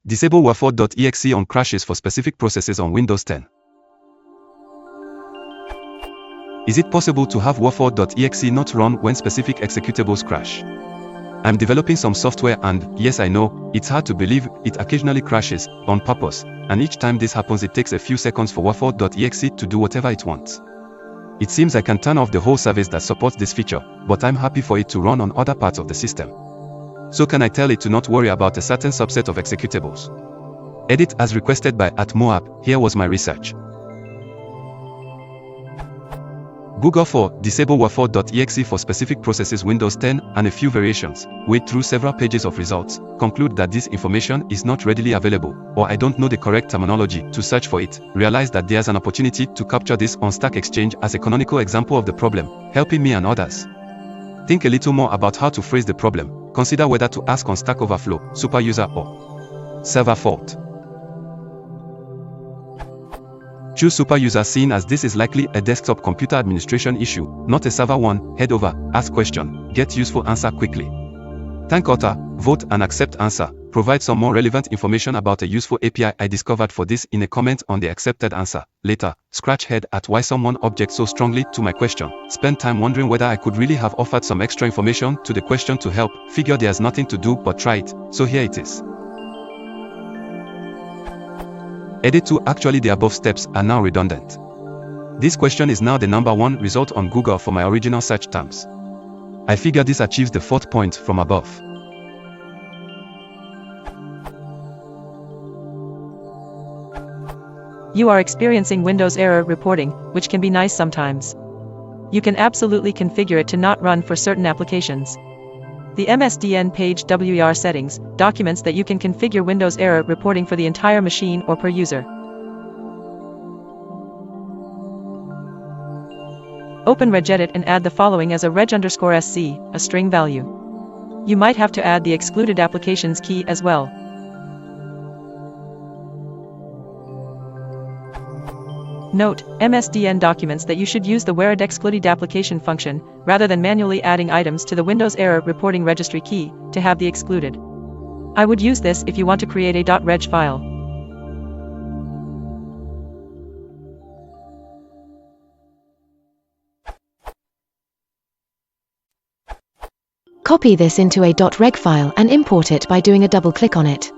Disable WerFault.exe on crashes for specific processes on Windows 10. Is it possible to have WerFault.exe not run when specific executables crash? I'm developing some software and, yes I know, it's hard to believe, it occasionally crashes, on purpose, and each time this happens it takes a few seconds for WerFault.exe to do whatever it wants. It seems I can turn off the whole service that supports this feature, but I'm happy for it to run on other parts of the system. So can I tell it to not worry about a certain subset of executables? Edit as requested by @Moab. Here was my research. Google for disable WerFault.exe for specific processes Windows 10 and a few variations. Wade through several pages of results, conclude that this information is not readily available, or I don't know the correct terminology to search for it. Realize that there's an opportunity to capture this on Stack Exchange as a canonical example of the problem, helping me and others. Think a little more about how to phrase the problem. Consider whether to ask on Stack Overflow, Superuser or Server Fault. Choose Superuser seeing as this is likely a desktop computer administration issue, not a server one. Head over, ask question, get useful answer quickly. Thank author, vote and accept answer. Provide some more relevant information about a useful API I discovered for this in a comment on the accepted answer. Later, scratch head at why someone objects so strongly to my question. Spend time wondering whether I could really have offered some extra information to the question to help. Figure there's nothing to do but try it, so here it is. Edit 2. Actually the above steps are now redundant. This question is now the #1 result on Google for my original search terms. I figure this achieves the 4th point from above. You are experiencing Windows error reporting, which can be nice sometimes. You can absolutely configure it to not run for certain applications. The MSDN page WER settings documents that you can configure Windows error reporting for the entire machine or per user. Open regedit and add the following as a reg_sc, a string value. You might have to add the excluded applications key as well. Note, MSDN documents that you should use the WerEd_excluded application function, rather than manually adding items to the Windows error reporting registry key, to have the excluded. I would use this if you want to create a .reg file. Copy this into a .reg file and import it by doing a double click on it.